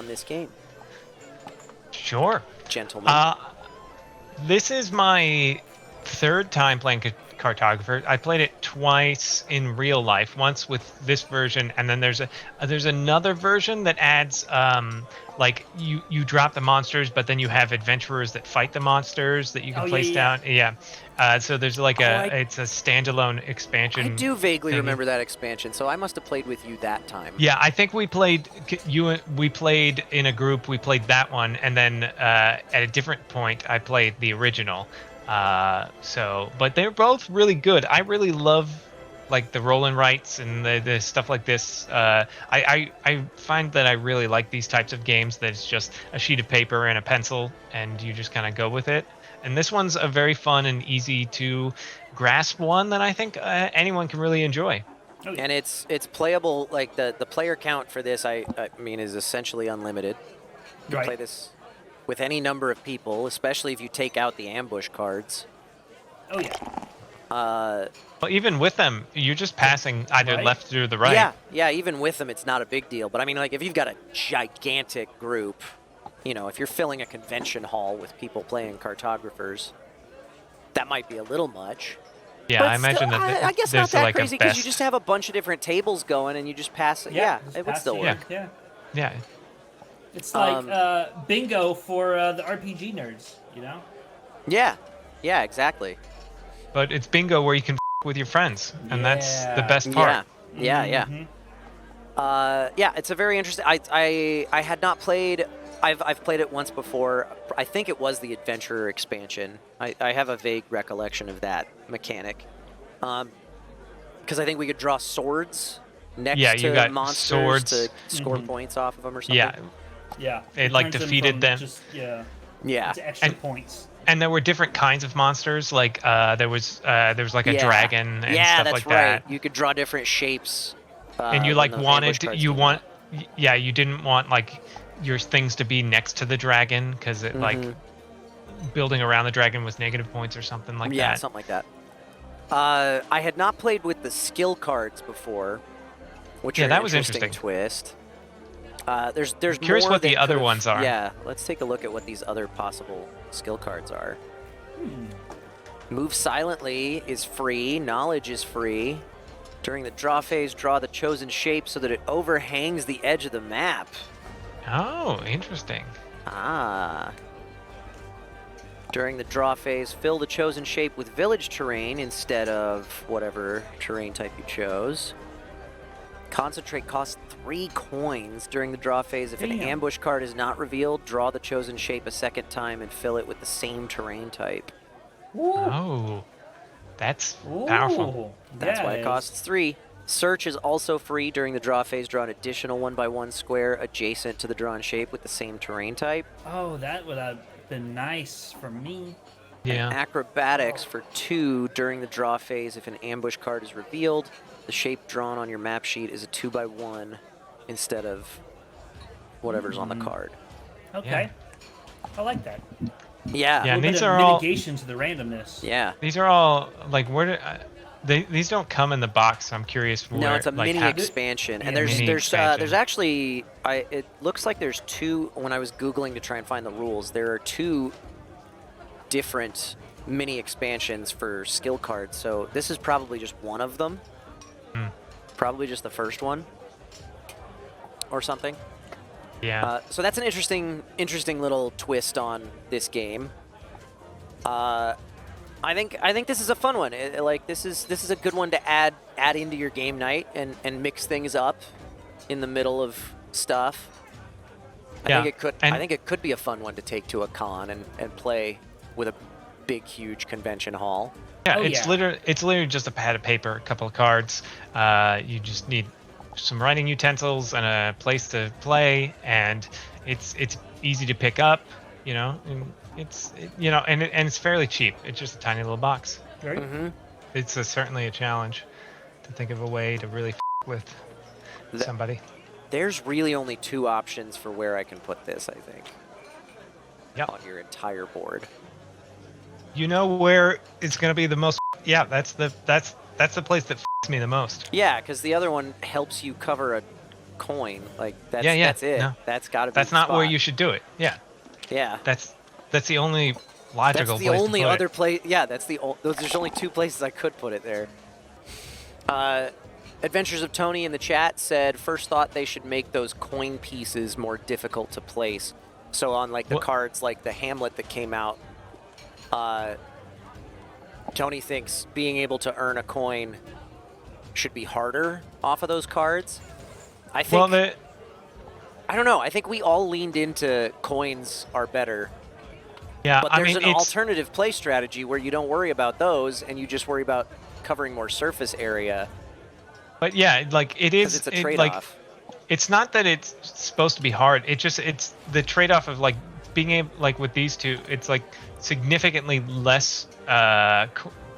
on this game, Sure. gentlemen? This is my third time playing Cartographers. I played it twice in real life. Once with this version, and then there's another version that adds like you drop the monsters, but then you have adventurers that fight the monsters that you can place down. Yeah. So there's like it's a standalone expansion. I do vaguely remember that expansion, so I must have played with you that time. Yeah, I think we played we played in a group. We played that one, and then at a different point, I played the original. But they're both really good. I really love like the roll and writes and the stuff like this. I find that I really like these types of games that it's just a sheet of paper and a pencil, and you just kind of go with it. And this one's a very fun and easy to grasp one that I think anyone can really enjoy. And it's playable. Like the player count for this, I mean, is essentially unlimited. You can play this with any number of people, especially if you take out the ambush cards. Oh yeah. Well, even with them, you're just passing either left or the right. Yeah. Even with them, it's not a big deal. But I mean, like if you've got a gigantic group, you know, if you're filling a convention hall with people playing Cartographers, that might be a little much. Yeah, but I imagine still, that. I guess not that like crazy because you just have a bunch of different tables going and you just pass it. Yeah, it would still work. Yeah. It's like bingo for the RPG nerds, you know? Yeah, exactly. But it's bingo where you can with your friends, and that's the best part. Yeah. It's a very interesting. I had not played. I've played it once before. I think it was the Adventurer expansion. I have a vague recollection of that mechanic. Because I think we could draw swords next to monsters to score points off of them or something. Yeah. It like defeated them. Into extra points. And there were different kinds of monsters. Like there was like a dragon and stuff like that. Yeah, that's right. You could draw different shapes. And you like you didn't want like your things to be next to the dragon because it like building around the dragon was negative points or something like that. Yeah, something like that. I had not played with the skill cards before, which are an interesting twist. There's I'm curious more what the other ones are. Yeah, let's take a look at what these other possible skill cards are. Move silently is free. Knowledge is free. During the draw phase, draw the chosen shape so that it overhangs the edge of the map. Oh, interesting. During the draw phase, fill the chosen shape with village terrain instead of whatever terrain type you chose. Concentrate costs 3 coins during the draw phase. If an ambush card is not revealed, draw the chosen shape a second time and fill it with the same terrain type. Oh, that's powerful. That's why it costs 3. Search is also free during the draw phase. Draw an additional 1x1 square adjacent to the drawn shape with the same terrain type. Oh, that would have been nice for me. Yeah. And acrobatics for 2 during the draw phase. If an ambush card is revealed, the shape drawn on your map sheet is a 2x1 instead of whatever's on the card. Okay. I like that. Yeah. And these are all mitigation to the randomness. Yeah. These are all like these don't come in the box. So I'm curious. No, it's a mini expansion, and there's actually it looks like there's 2. When I was googling to try and find the rules, there are 2 different mini expansions for skill cards. So this is probably just one of them. Probably just the first one or something. Yeah. So that's an interesting little twist on this game. I think this is a fun one. This is a good one to add into your game night and mix things up in the middle of stuff. I think it could be a fun one to take to a con and play with a big, huge convention hall. Yeah, it's literally just a pad of paper, a couple of cards. You just need some writing utensils and a place to play, and it's easy to pick up, you know, and it's fairly cheap. It's just a tiny little box. Right. It's certainly a challenge to think of a way to really with somebody. There's really only 2 options for where I can put this, I think. Yep. On your entire board. You know where it's going to be the most? Yeah, that's the place that me the most. Yeah, because the other one helps you cover a coin. Like that's Yeah, that's it. no. That's got to be. That's the not where spot. you should do it. Yeah. Yeah. That's the only logical That's the place only to put other it. place. Yeah, that's the. There's only 2 places I could put it there. Adventures of Tony in the chat said first thought they should make those coin pieces more difficult to place. So on like the What? cards like the Hamlet that came out, Tony thinks being able to earn a coin should be harder off of those cards. I think. Well, I don't know. I think we all leaned into coins are better. yeah, But I there's mean, an it's alternative play strategy where you don't worry about those and you just worry about covering more surface area but yeah, like it because is it's a like trade-off. it's not that it's supposed to be hard. It's the trade-off of like being able, like with these two, it's like significantly less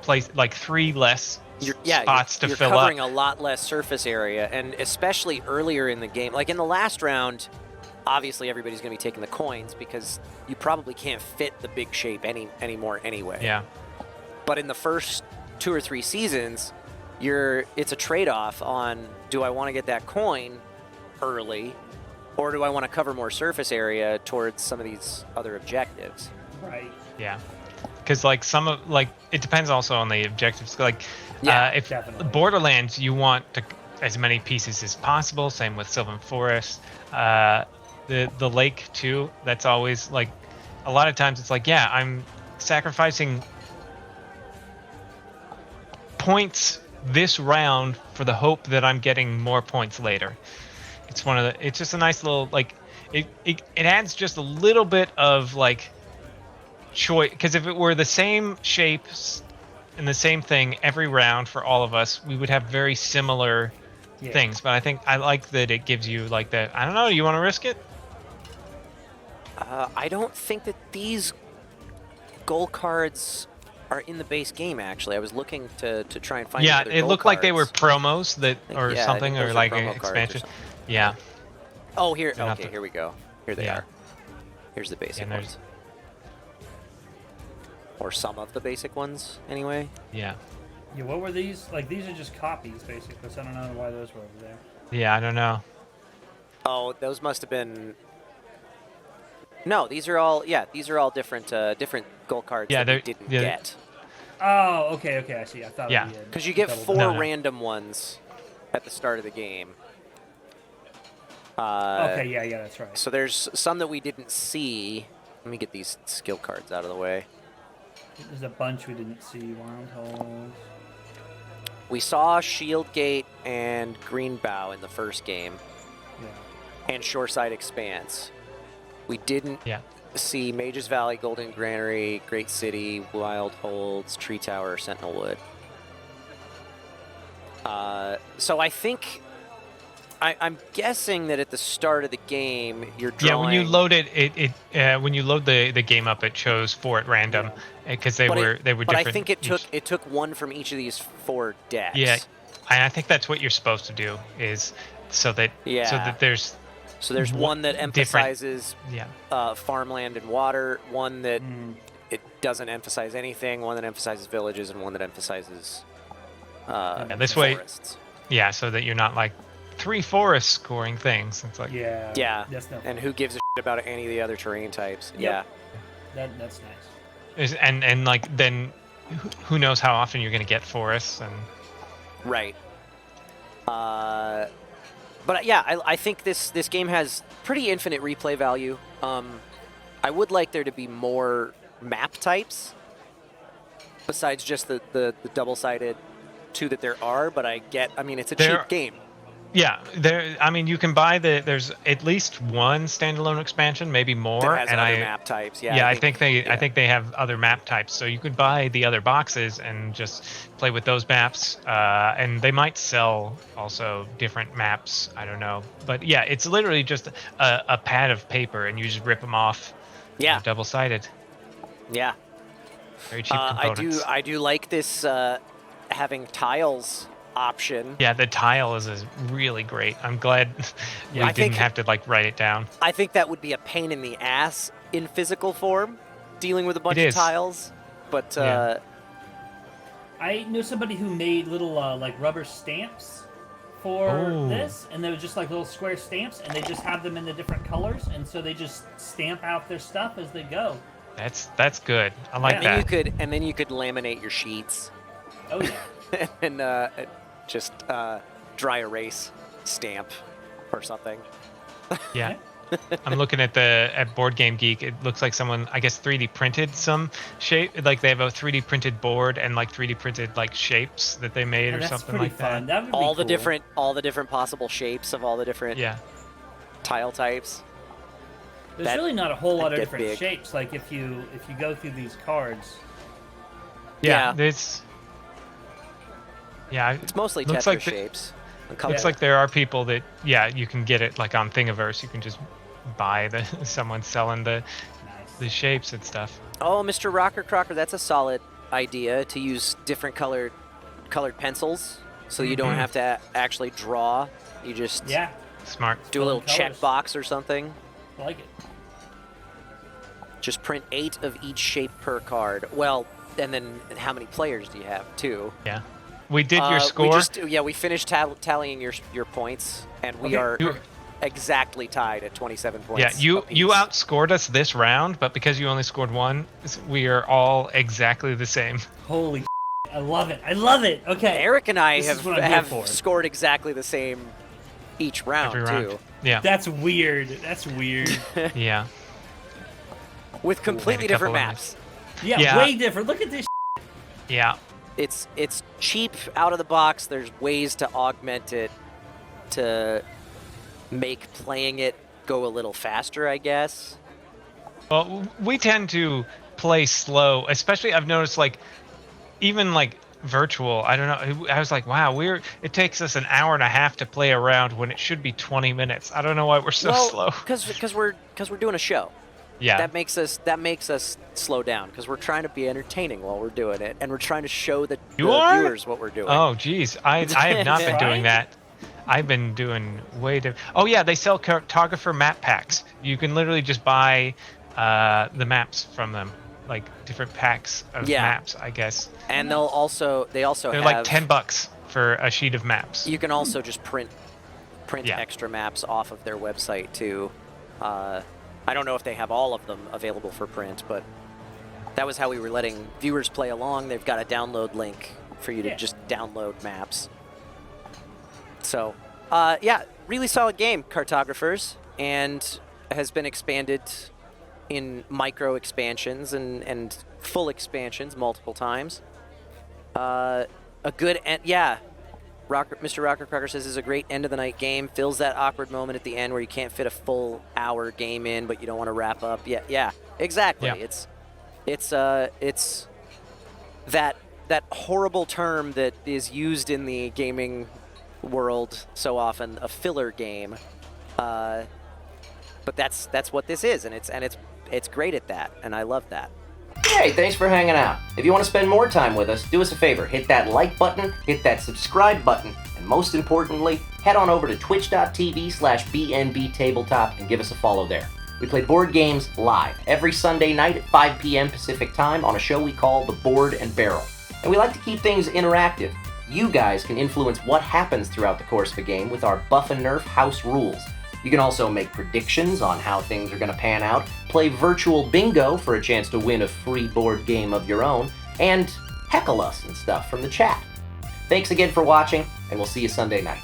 place, like 3 less spots to you're fill covering up. a lot less surface area, and especially earlier in the game. Like in the last round, obviously everybody's going to be taking the coins because you probably can't fit the big shape anymore anyway. Yeah. But in the first 2 or 3 seasons, it's a trade-off on do I want to get that coin early or do I want to cover more surface area towards some of these other objectives? Right. Yeah. Because like some of like it depends also on the objectives. Like Yeah, if definitely. Borderlands, you want as many pieces as possible. Same with Sylvan Forest. The lake too. That's always like a lot of times it's like yeah, I'm sacrificing points this round for the hope that I'm getting more points later. It's just a nice little like it adds just a little bit of like choice, because if it were the same shapes and the same thing every round for all of us, we would have very similar things. But I think I like that it gives you like that. I don't know. You want to risk it? I don't think that these goal cards are in the base game. Actually, I was looking to try and find. Yeah, other it goal looked like they were cards. promos that or Yeah, I something, think or those are like promo an cards or expansion. something. Yeah. Oh, here. You'll have Okay, to- here we go. Here they Yeah. are. Here's the basic And there's- ones, or some of the basic ones, anyway. Yeah. Yeah, what were these? Like, these are just copies, basically, so I don't know why those were over there. Yeah, I don't know. Oh, those must have been. No, these are all. Yeah, these are all different. Different goal cards Yeah, that we they're- didn't yeah. get. Oh, okay, I see. I thought Yeah. we had Because you get double 4 No. random ones at the start of the game. Okay, yeah, that's right. So there's some that we didn't see. Let me get these skill cards out of the way. There's a bunch we didn't see. Wild holes. We saw Shield Gate and Greenbow in the first game, Yeah. and Shoreside Expanse. We didn't Yeah. see Mages Valley, Golden Granary, Great City, Wild Holds, Tree Tower, Sentinelwood. So I think I'm guessing that at the start of the game you're drawing. Yeah, when you load when you load the game up, it shows 4 at random because they were But different. I think it took 1 from each of these 4 decks. Yeah, and I think that's what you're supposed to do is so that there's So there's one that emphasizes farmland and water, one that it doesn't emphasize anything, one that emphasizes villages, and one that emphasizes this way- forests. yeah, so that you're not like 3 forests scoring things. It's like Yeah, That's no and who gives a shit about any of the other terrain types? Yep. That's nice. and like then who knows how often you're gonna get forests and Right. But yeah, I think this game has pretty infinite replay value. I would like there to be more map types besides just the double-sided 2 that there are, but I mean, it's a cheap game. yeah, I mean, you can buy there's at least one standalone expansion, maybe more, That has and other map types. Yeah, Yeah, I think they have other map types, so you could buy the other boxes and just play with those maps. And they might sell also different maps. I don't know, but yeah, it's literally just a pad of paper, and you just rip them off. Yeah, double-sided. yeah. Very cheap components. I do like this having tiles option. Yeah, the tile is really great. I'm glad we didn't have to like write it down. I think that would be a pain in the ass in physical form, dealing with a bunch of tiles. But I know somebody who made little like rubber stamps for Oh. this, and they were just like little square stamps, and they just have them in the different colors, and so they just stamp out their stuff as they go. That's good. I like Yeah. that. And then you could laminate your sheets Oh yeah. and just dry erase stamp or something. Yeah. I'm looking at Board Game Geek. It looks like someone, I guess, 3D printed some shape. Like they have a 3D printed board and like 3D printed like shapes that they made Oh, or that's something pretty like fun. that. That would be all the cool. different possible shapes of all the different Yeah. tile types. There's that- really not a whole lot of get different big. shapes. Like if you go through these cards. Yeah. Yeah. It's. Yeah. It's mostly Looks Tetris like shapes. and Looks color. like there are people that, yeah, you can get it like on Thingiverse. You can just buy someone selling the Nice. shapes and stuff. Oh, Mr. Rocker Crocker, that's a solid idea to use different colored pencils, so you don't Mhm. have to actually draw. You just Yeah, Smart. do a little Fill in check colors. box or something. I like it. Just print 8 of each shape per card. Well, and then how many players do you have too? Yeah. We did your We score. we finished tallying your points, and we Okay. are You- exactly tied at 27 points. Yeah, you apiece. outscored us this round, but because you only scored one, we are all exactly the same. Holy I love it. I love it. Okay. Eric and I This is have what I'm here for. scored exactly the same each round, Every round. too, Yeah. That's weird. That's weird. Yeah. with completely And a couple different of maps. Yeah, Yeah. way different. Look at this. Yeah. It's cheap out of the box. There's ways to augment it to make playing it go a little faster, I guess. Well, we tend to play slow, especially I've noticed like even like virtual. I don't know. I was like, wow, it takes us an hour and a half to play a round when it should be 20 minutes. I don't know why we're so slow. because we're doing a show. Yeah. That makes us slow down because we're trying to be entertaining while we're doing it, and we're trying to show the You are? viewers what we're doing. Oh, geez. I have not been Right? doing that. I've been doing Oh, yeah, they sell cartographer map packs. You can literally just buy the maps from them, like different packs of Yeah. maps, I guess. And they also They're have like $10 for a sheet of maps. You can also just print Yeah. extra maps off of their website too. I don't know if they have all of them available for print, but that was how we were letting viewers play along. They've got a download link for you to Yeah. just download maps. So, yeah, really solid game, Cartographers, and has been expanded in micro expansions and full expansions multiple times. A good end, yeah. Mr. Rocker Crocker says is a great end of the night game. Fills that awkward moment at the end where you can't fit a full hour game in, but you don't want to wrap up. Yeah, exactly. Yeah. It's that horrible term that is used in the gaming world so often, a filler game. But that's what this is, and it's great at that, and I love that. Hey, thanks for hanging out. If you want to spend more time with us, do us a favor. Hit that like button, hit that subscribe button, and most importantly, head on over to twitch.tv/bnbtabletop and give us a follow there. We play board games live every Sunday night at 5 p.m. Pacific Time on a show we call The Board and Barrel. And we like to keep things interactive. You guys can influence what happens throughout the course of a game with our Buff and Nerf house rules. You can also make predictions on how things are going to pan out, play virtual bingo for a chance to win a free board game of your own, and heckle us and stuff from the chat. Thanks again for watching, and we'll see you Sunday night.